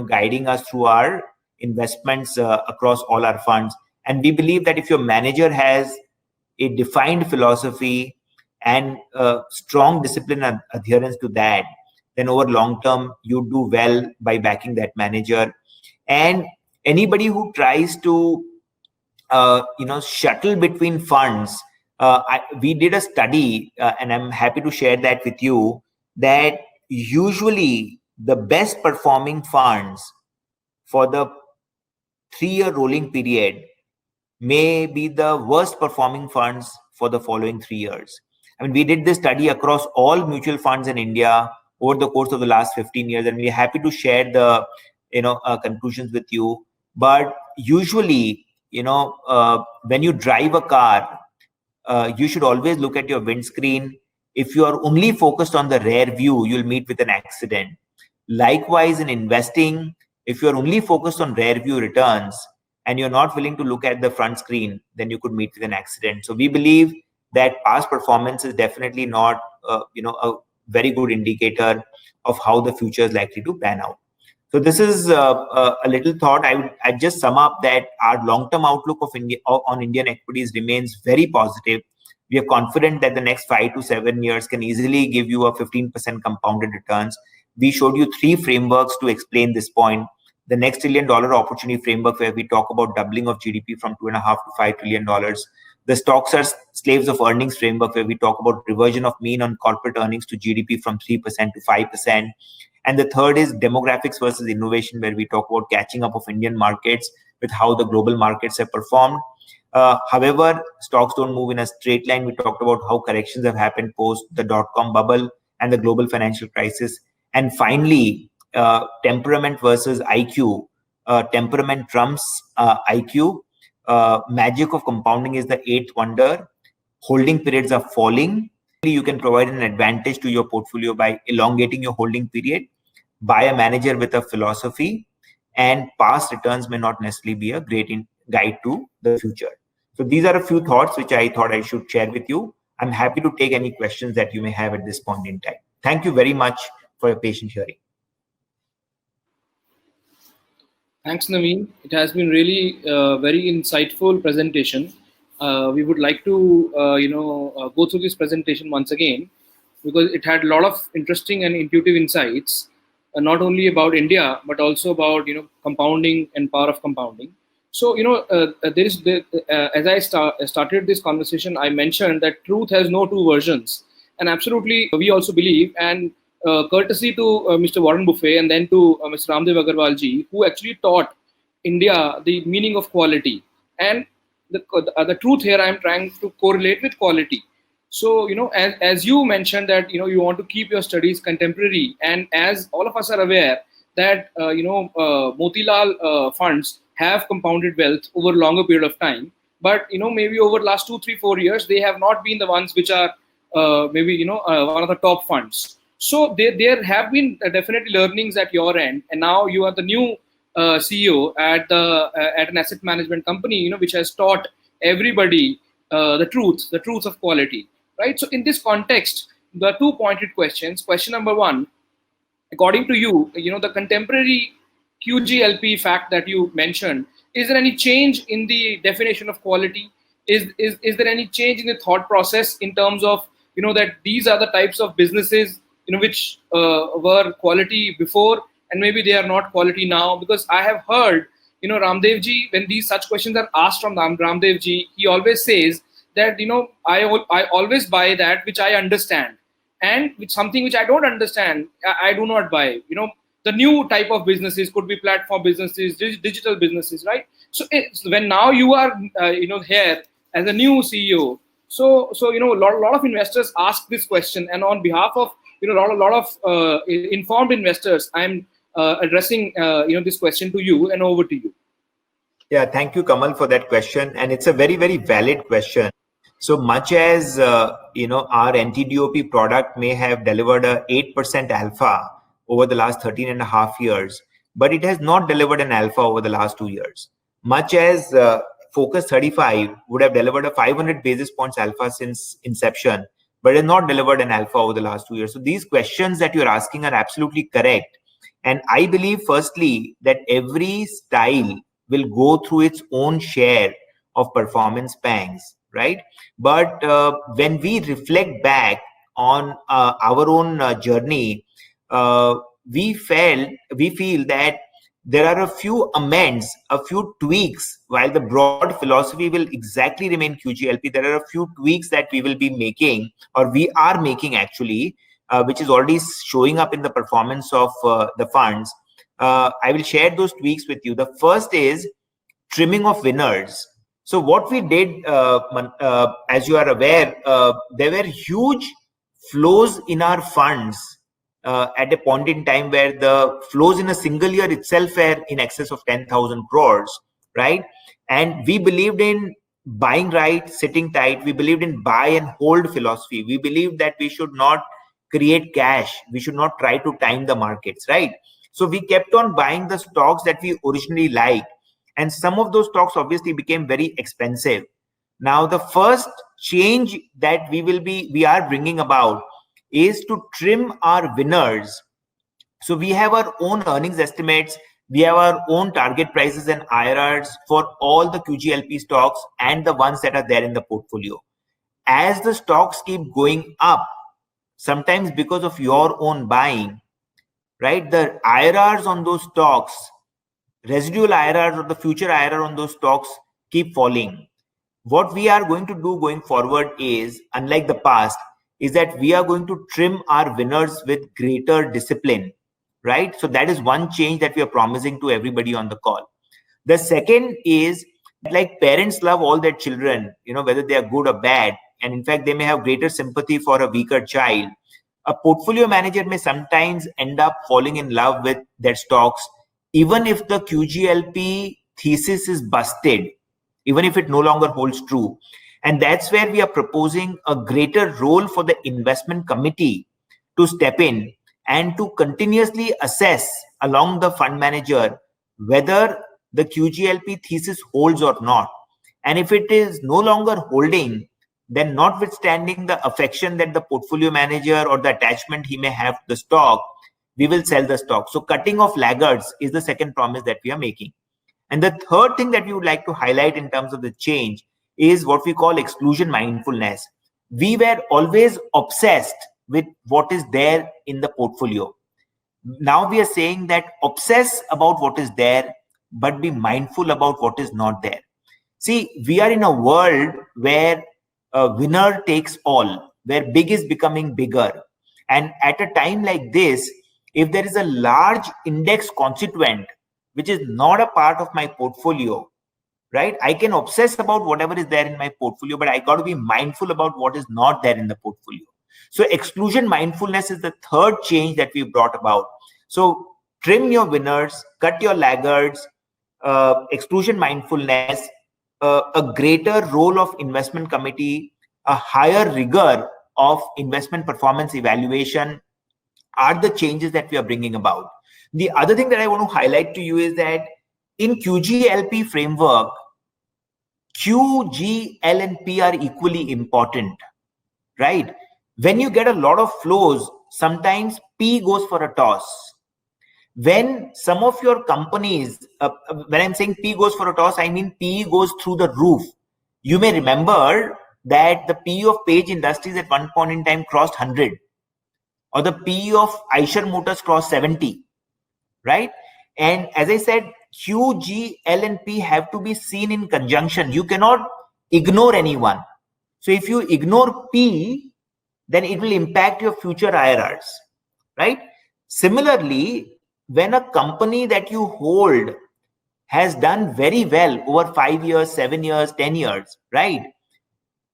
[SPEAKER 2] guiding us through our investments across all our funds. And we believe that if your manager has a defined philosophy and strong discipline and adherence to that, then over long term you do well by backing that manager. And anybody who tries to shuttle between funds, we did a study, and I'm happy to share that with you, that usually the best performing funds for the 3-year rolling period may be the worst performing funds for the following 3 years. I mean, we did this study across all mutual funds in India over the course of the last 15 years, and we're happy to share the conclusions with you. But usually, when you drive a car, you should always look at your windscreen. If you are only focused on the rear view, you'll meet with an accident. Likewise, in investing, if you're only focused on rear view returns and you're not willing to look at the front screen, then you could meet with an accident. So we believe that past performance is definitely not a very good indicator of how the future is likely to pan out. So this is a little thought. I'd just sum up that our long-term outlook of India on Indian equities remains very positive. We are confident that the next 5 to 7 years can easily give you a 15% compounded returns. We showed you 3 frameworks to explain this point. The next $1 trillion opportunity framework, where we talk about doubling of GDP from $2.5 to $5 trillion. The stocks are slaves of earnings framework, where we talk about reversion of mean on corporate earnings to GDP from 3% to 5%. And the third is demographics versus innovation, where we talk about catching up of Indian markets with how the global markets have performed. However, stocks don't move in a straight line. We talked about how corrections have happened post the dot-com bubble and the global financial crisis. And finally, temperament versus IQ. Temperament trumps IQ. Magic of compounding is the 8th wonder. Holding periods are falling. You can provide an advantage to your portfolio by elongating your holding period. Buy a manager with a philosophy, and past returns may not necessarily be a great guide to the future. So these are a few thoughts which I thought I should share with you. I'm happy to take any questions that you may have at this point in time. Thank you very much for your patient hearing.
[SPEAKER 1] Thanks, Naveen. It has been really very insightful presentation. We would like to go through this presentation once again, because it had a lot of interesting and intuitive insights, not only about India but also about compounding and power of compounding. So as I started this conversation, I mentioned that truth has no 2 versions, and absolutely we also believe, and courtesy to Mr. Warren Buffett and then to Mr. Ramdev Agarwal ji, who actually taught India the meaning of quality. And the truth here I am trying to correlate with quality. So, as you mentioned that, you want to keep your studies contemporary, and as all of us are aware that, Motilal funds have compounded wealth over a longer period of time, but, maybe over the last 2, 3, 4 years, they have not been the ones which are one of the top funds. So there have been definitely learnings at your end, and now you are the new CEO at an asset management company, which has taught everybody the truth of quality, right? So in this context, the 2 pointed questions. Question number 1, according to you, the contemporary QGLP fact that you mentioned, is there any change in the definition of quality? Is there any change in the thought process in terms of that these are the types of businesses which were quality before, and maybe they are not quality now? Because I have heard, Ramdev ji, when these such questions are asked from Ramdev ji, he always says that, I always buy that which I understand, and which something which I don't understand, I do not buy. The new type of businesses could be platform businesses, digital businesses, right? So when now you are, here as a new CEO, so a lot of investors ask this question, and on behalf of a lot of informed investors, I'm addressing this question to you, and over to you.
[SPEAKER 2] Yeah, thank you, Kamal, for that question. And it's a very, very valid question. So much as our NTDOP product may have delivered a 8% alpha over the last 13 and a half years, but it has not delivered an alpha over the last 2 years. Much as Focus 35 would have delivered a 500 basis points alpha since inception, but has not delivered an alpha over the last 2 years. So these questions that you're asking are absolutely correct. And I believe, firstly, that every style will go through its own share of performance pangs, right? But when we reflect back on our own journey, we feel that there are a few amends, a few tweaks. While the broad philosophy will exactly remain QGLP, there are a few tweaks that we will be making, or we are making actually, which is already showing up in the performance of the funds. I will share those tweaks with you. The first is trimming of winners. So what we did, as you are aware, there were huge flows in our funds at a point in time where the flows in a single year itself were in excess of 10,000 crores, right? And we believed in buying right, sitting tight. We believed in buy and hold philosophy. We believed that we should not create cash. We should not try to time the markets, right? So we kept on buying the stocks that we originally liked. And some of those stocks obviously became very expensive. Now, the first change that we are bringing about is to trim our winners. So we have our own earnings estimates. We have our own target prices and IRRs for all the QGLP stocks and the ones that are there in the portfolio. As the stocks keep going up, sometimes because of your own buying, right, the IRRs on those stocks, residual IRRs or the future IRR on those stocks keep falling. What we are going to do going forward is, unlike the past, is that we are going to trim our winners with greater discipline, right? So that is one change that we are promising to everybody on the call. The second is, like parents love all their children, whether they are good or bad. And in fact, they may have greater sympathy for a weaker child. A portfolio manager may sometimes end up falling in love with their stocks, even if the QGLP thesis is busted, even if it no longer holds true. And that's where we are proposing a greater role for the investment committee to step in and to continuously assess along the fund manager whether the QGLP thesis holds or not. And if it is no longer holding, then notwithstanding the affection that the portfolio manager or the attachment he may have to the stock, we will sell the stock. So cutting off laggards is the second promise that we are making. And the third thing that we would like to highlight in terms of the change is what we call exclusion mindfulness. We were always obsessed with what is there in the portfolio. Now we are saying that obsess about what is there, but be mindful about what is not there. See, we are in a world where a winner takes all, where big is becoming bigger. And at a time like this, if there is a large index constituent, which is not a part of my portfolio, right? I can obsess about whatever is there in my portfolio, but I got to be mindful about what is not there in the portfolio. So exclusion mindfulness is the third change that we brought about. So trim your winners, cut your laggards, exclusion mindfulness, a greater role of investment committee, a higher rigor of investment performance evaluation are the changes that we are bringing about. The other thing that I want to highlight to you is that in QGLP framework, Q, G, L, and P are equally important, right? When you get a lot of flows, sometimes P goes for a toss. When some of your companies, when I'm saying P goes for a toss, I mean P goes through the roof. You may remember that the P of Page Industries at one point in time crossed 100, or the P of Eicher Motors crossed 70, right? And as I said, Q, G, L, and P have to be seen in conjunction. You cannot ignore anyone. So if you ignore P, then it will impact your future IRRs, right? Similarly, when a company that you hold has done very well over 5 years, 7 years, 10 years, right?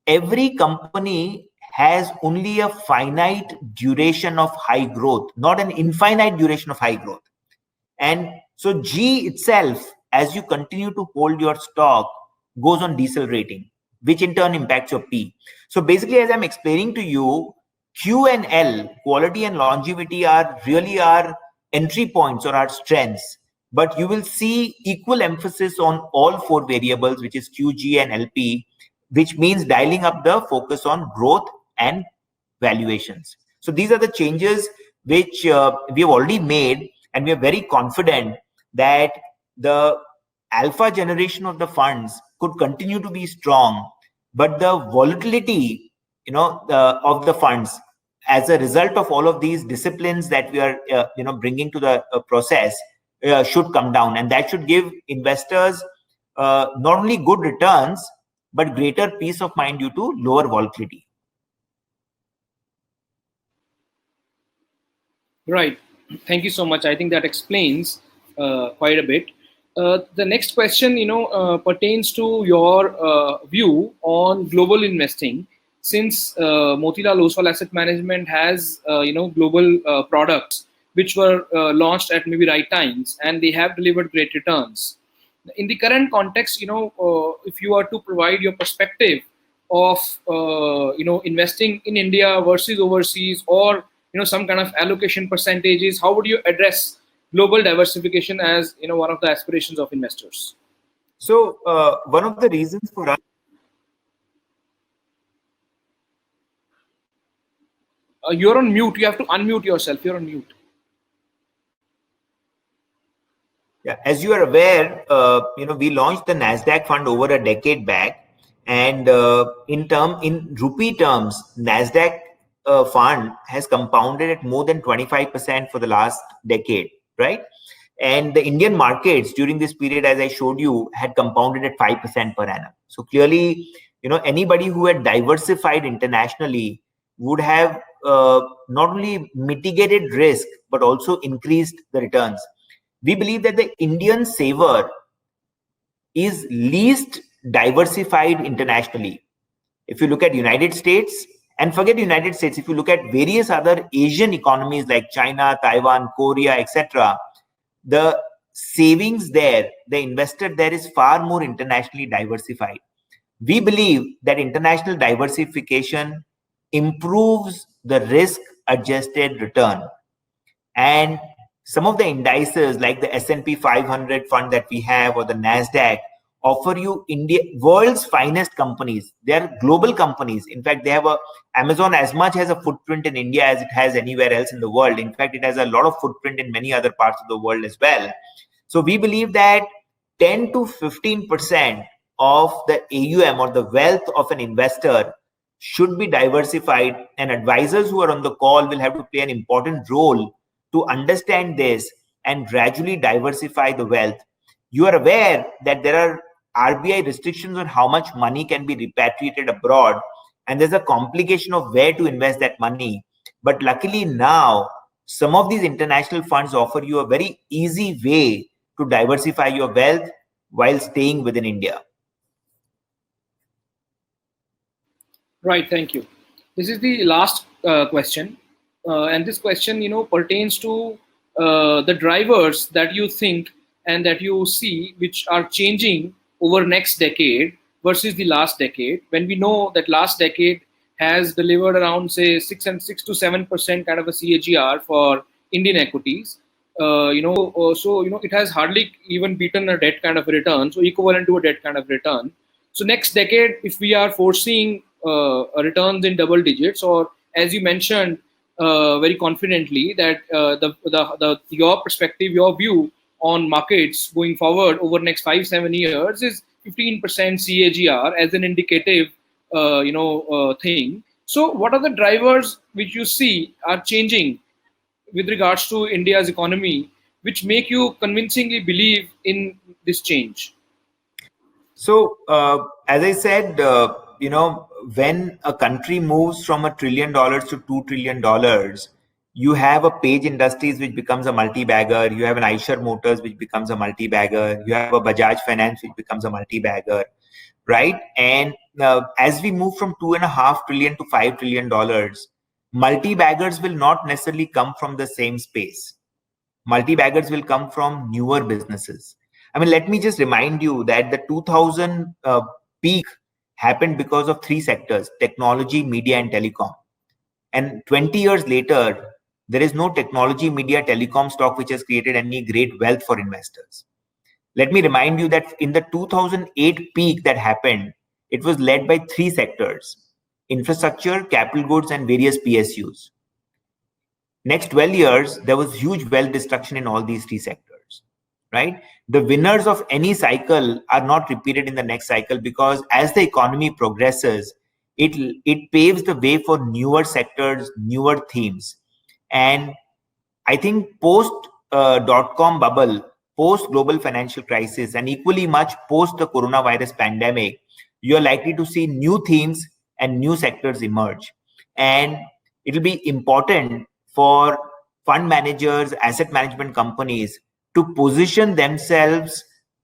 [SPEAKER 2] Every company has only a finite duration of high growth, not an infinite duration of high growth. And so G itself, as you continue to hold your stock, goes on decelerating, which in turn impacts your P. So basically, as I'm explaining to you, Q and L, quality and longevity, are really our entry points or our strengths. But you will see equal emphasis on all four variables, which is Q, G, and LP, which means dialing up the focus on growth and valuations. So these are the changes which we have already made, and we are very confident that the alpha generation of the funds could continue to be strong, but the volatility, of the funds as a result of all of these disciplines that we are, bringing to the process, should come down, and that should give investors not only good returns but greater peace of mind due to lower volatility.
[SPEAKER 1] Right. Thank you so much. I think that explains quite a bit. The next question, pertains to your view on global investing. Since Motilal Oswal Asset Management has, global products which were launched at maybe right times, and they have delivered great returns. In the current context, if you are to provide your perspective of, investing in India versus overseas, or some kind of allocation percentages, how would you address global diversification as one of the aspirations of investors?
[SPEAKER 2] So one of the reasons for us,
[SPEAKER 1] you're on mute. You have to unmute yourself. You're on mute.
[SPEAKER 2] yeah, as you are aware, we launched the Nasdaq fund over a decade back, and in rupee terms, Nasdaq fund has compounded at more than 25% for the last decade, right? And the Indian markets during this period, as I showed you, had compounded at 5% per annum. So clearly, anybody who had diversified internationally would have not only mitigated risk but also increased the returns. We believe that the Indian saver is least diversified internationally. If you look at United States, and forget United States, if you look at various other Asian economies like China, Taiwan, Korea, etc., the savings there, the investor there is far more internationally diversified. We believe that international diversification improves the risk adjusted return. And some of the indices like the S&P 500 fund that we have, or the Nasdaq, offer you world's finest companies. They are global companies. In fact, they have Amazon as much has a footprint in India as it has anywhere else in the world. In fact, it has a lot of footprint in many other parts of the world as well. So we believe that 10 to 15% of the AUM or the wealth of an investor should be diversified, and advisors who are on the call will have to play an important role to understand this and gradually diversify the wealth. You are aware that there are RBI restrictions on how much money can be repatriated abroad, and there's a complication of where to invest that money. But luckily now, some of these international funds offer you a very easy way to diversify your wealth while staying within India.
[SPEAKER 1] Right. Thank you. This is the last question, and this question, pertains to the drivers that you think and that you see which are changing over next decade versus the last decade. When we know that last decade has delivered around, say, 6 to 7% kind of a CAGR for Indian equities. So it has hardly even beaten a debt kind of a return, so equivalent to a debt kind of return. So next decade, if we are foreseeing returns in double digits, or as you mentioned very confidently, that your perspective, your view on markets going forward over next 5-7 years is 15% CAGR as an indicative thing. So what are the drivers which you see are changing with regards to India's economy, which make you convincingly believe in this change?
[SPEAKER 2] So, as I said, when a country moves from $1 trillion to $2 trillion, you have a Page Industries which becomes a multi-bagger. You have an Eicher Motors which becomes a multi-bagger. You have a Bajaj Finance which becomes a multi-bagger, right? And as we move from $2.5 trillion to $5 trillion, multi-baggers will not necessarily come from the same space. multi-baggers will come from newer businesses. I mean, let me just remind you that the 2000 peak happened because of three sectors: technology, media, and telecom. And 20 years later, there is no technology, media, telecom stock which has created any great wealth for investors. Let me remind you that in the 2008 peak that happened, it was led by three sectors: infrastructure, capital goods, and various PSUs. Next 12 years, there was huge wealth destruction in all these three sectors, right? The winners of any cycle are not repeated in the next cycle, because as the economy progresses, it paves the way for newer sectors, newer themes. And I think post dot-com bubble, post global financial crisis, and equally much post the coronavirus pandemic, you're likely to see new themes and new sectors emerge. And it'll be important for fund managers, asset management companies to position themselves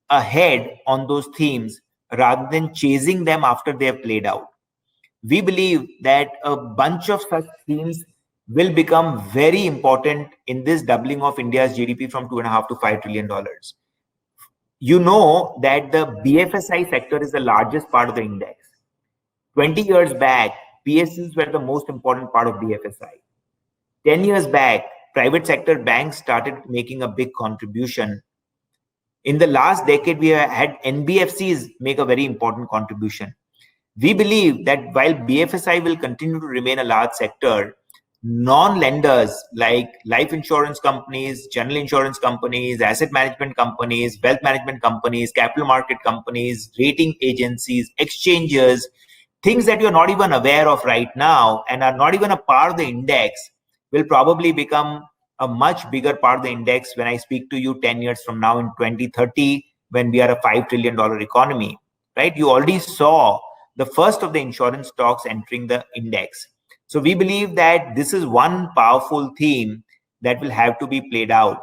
[SPEAKER 2] ahead on those themes rather than chasing them after they have played out. We believe that a bunch of such themes will become very important in this doubling of India's GDP from $2.5 to $5 trillion. You know that the BFSI sector is the largest part of the index. 20 years back, PSUs were the most important part of BFSI. 10 years back, private sector banks started making a big contribution. In the last decade, we have had NBFCs make a very important contribution. We believe that while BFSI will continue to remain a large sector, non-lenders like life insurance companies, general insurance companies, asset management companies, wealth management companies, capital market companies, rating agencies, exchanges, things that you're not even aware of right now and are not even a part of the index, will probably become a much bigger part of the index when I speak to you 10 years from now in 2030, when we are a $5 trillion economy, right? You already saw the first of the insurance stocks entering the index. So we believe that this is one powerful theme that will have to be played out.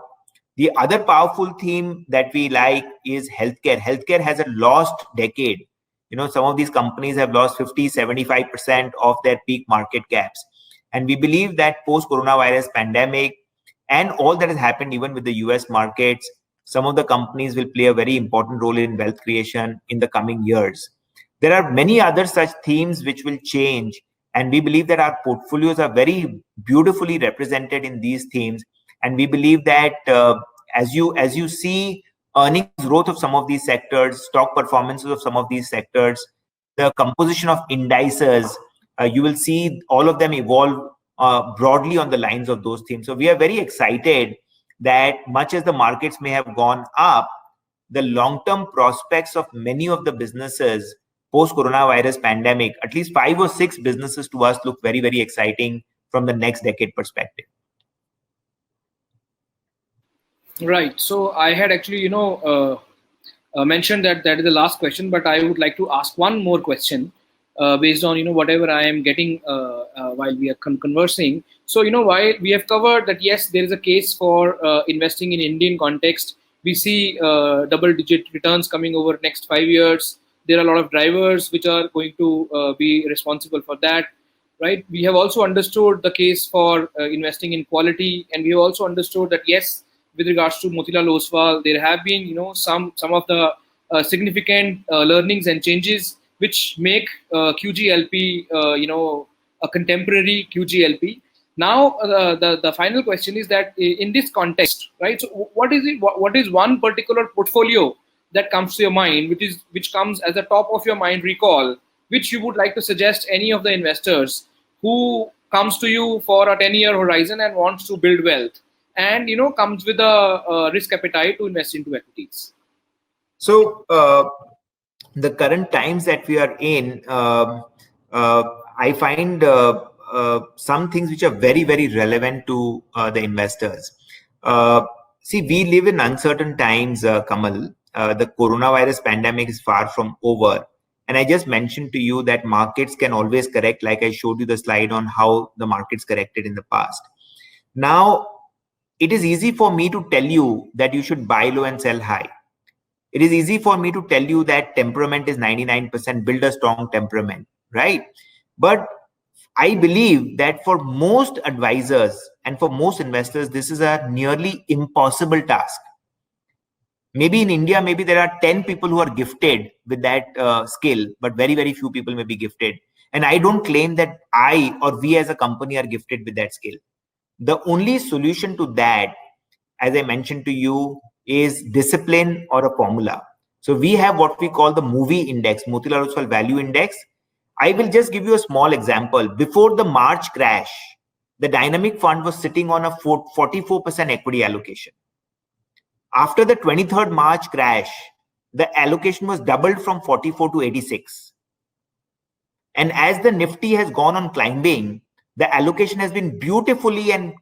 [SPEAKER 2] The other powerful theme that we like is healthcare. Healthcare has a lost decade. You know, some of these companies have lost 50, 75% of their peak market caps. And we believe that post-coronavirus pandemic and all that has happened even with the US markets, some of the companies will play a very important role in wealth creation in the coming years. There are many other such themes which will change, and we believe that our portfolios are very beautifully represented in these themes. And we believe that as you see earnings growth of some of these sectors, stock performances of some of these sectors, the composition of indices, you will see all of them evolve broadly on the lines of those themes. So we are very excited that much as the markets may have gone up, the long-term prospects of many of the businesses post-coronavirus pandemic, at least 5 or 6 businesses to us look very, very exciting from the next decade perspective.
[SPEAKER 1] Right. So I had actually, mentioned that is the last question, but I would like to ask one more question based on, whatever I am getting while we are conversing. So, while we have covered that, yes, there is a case for investing in Indian context. We see double-digit returns coming over next 5 years. There are a lot of drivers which are going to be responsible for that, right? We have also understood the case for investing in quality, and we have also understood that, yes, with regards to Motilal Oswal, there have been, some of the significant learnings and changes which make QGLP, a contemporary QGLP. Now, the final question is that in this context, right? So, what is it? What is one particular portfolio that comes to your mind, which comes as a top of your mind recall, which you would like to suggest any of the investors who comes to you for a 10-year horizon and wants to build wealth, and comes with a risk appetite to invest into equities?
[SPEAKER 2] So the current times that we are in, I find some things which are very, very relevant to the investors. See, we live in uncertain times, Kamal. The coronavirus pandemic is far from over. And I just mentioned to you that markets can always correct, like I showed you the slide on how the markets corrected in the past. Now, it is easy for me to tell you that you should buy low and sell high. It is easy for me to tell you that temperament is 99%, build a strong temperament, right? But I believe that for most advisors and for most investors, this is a nearly impossible task. Maybe in India, maybe there are 10 people who are gifted with that skill, but very, very few people may be gifted. And I don't claim that I or we as a company are gifted with that skill. The only solution to that, as I mentioned to you, is discipline or a formula. So we have what we call the movie index, Motilal Oswal Value Index. I will just give you a small example. Before the March crash, the dynamic fund was sitting on a 44% equity allocation. After the 23rd March crash, the allocation was doubled from 44 to 86. And as the Nifty has gone on climbing, the allocation has been beautifully and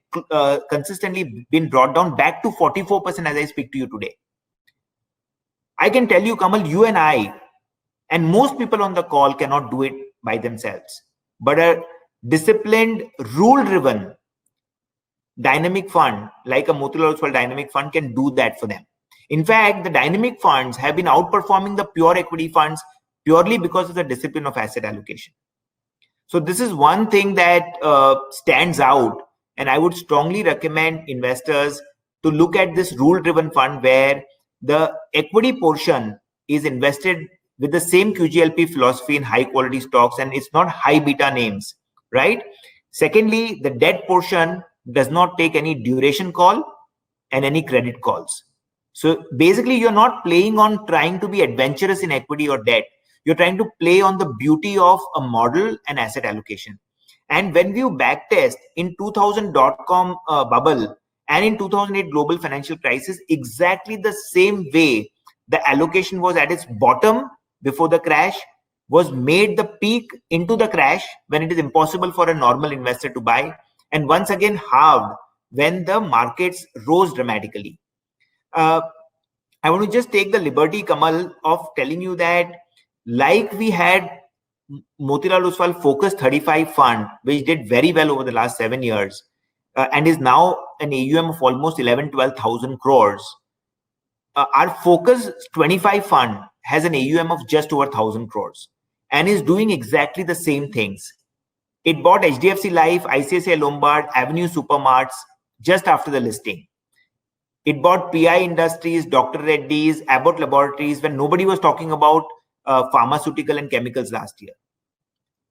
[SPEAKER 2] consistently been brought down back to 44% as I speak to you today. I can tell you, Kamal, you and I, and most people on the call cannot do it by themselves. But a disciplined, rule-driven dynamic fund like a Motilal Oswal dynamic fund can do that for them. In fact, the dynamic funds have been outperforming the pure equity funds purely because of the discipline of asset allocation. So this is one thing that stands out, and I would strongly recommend investors to look at this rule-driven fund where the equity portion is invested with the same QGLP philosophy in high-quality stocks, and it's not high beta names, right? Secondly, the debt portion does not take any duration call and any credit calls. So basically, you're not playing on trying to be adventurous in equity or debt. You're trying to play on the beauty of a model and asset allocation. And when we backtest in 2000 dot-com bubble and in 2008 global financial crisis, exactly the same way the allocation was at its bottom before the crash, was made the peak into the crash when it is impossible for a normal investor to buy, and once again halved when the markets rose dramatically. I want to just take the liberty, Kamal, of telling you that like we had Motilal Oswal Focus 35 fund, which did very well over the last 7 years and is now an AUM of almost 12,000 crores. Our Focus 25 fund has an AUM of just over 1,000 crores and is doing exactly the same things. It bought HDFC Life, ICICI Lombard, Avenue Supermarts just after the listing. It bought PI Industries, Dr. Reddy's, Abbott Laboratories when nobody was talking about pharmaceutical and chemicals last year,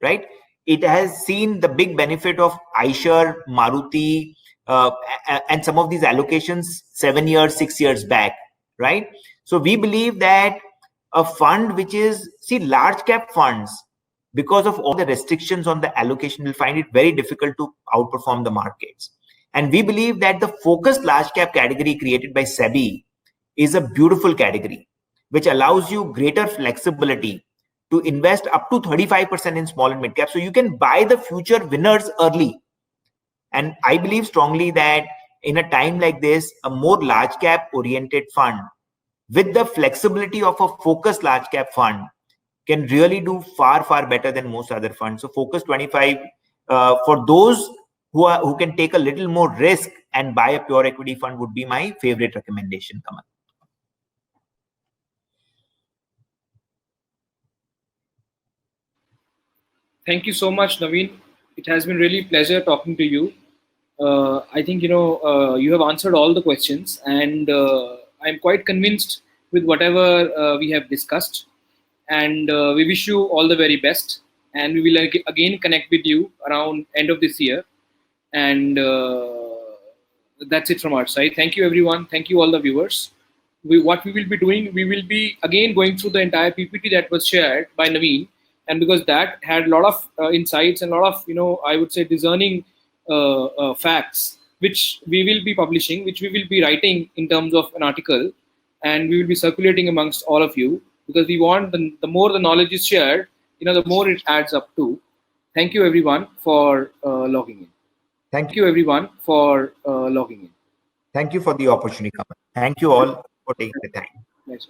[SPEAKER 2] right? It has seen the big benefit of Eicher, Maruti, and some of these allocations 7 years, 6 years back, right? So we believe that a fund which is, see, large cap funds, because of all the restrictions on the allocation, will find it very difficult to outperform the markets. And we believe that the focused large cap category created by SEBI is a beautiful category, which allows you greater flexibility to invest up to 35% in small and mid cap. So you can buy the future winners early. And I believe strongly that in a time like this, a more large cap oriented fund with the flexibility of a focused large cap fund can really do far, far better than most other funds. So Focus 25, for those who can take a little more risk and buy a pure equity fund would be my favorite recommendation, Kamal.
[SPEAKER 1] Thank you so much, Naveen. It has been really pleasure talking to you. I think you have answered all the questions, and I'm quite convinced with whatever we have discussed. And we wish you all the very best. And we will again connect with you around end of this year. And that's it from our side. Thank you, everyone. Thank you, all the viewers. What we will be doing, we will be again going through the entire PPT that was shared by Naveen, and because that had a lot of insights and a lot of I would say discerning facts, which we will be publishing, which we will be writing in terms of an article, and we will be circulating amongst all of you, because we want the more the knowledge is shared, the more it adds up to. Thank you, everyone, for logging in. Thank you, everyone, for logging in.
[SPEAKER 2] Thank you for the opportunity, Kamal. Thank you all for taking the time.
[SPEAKER 1] Nice.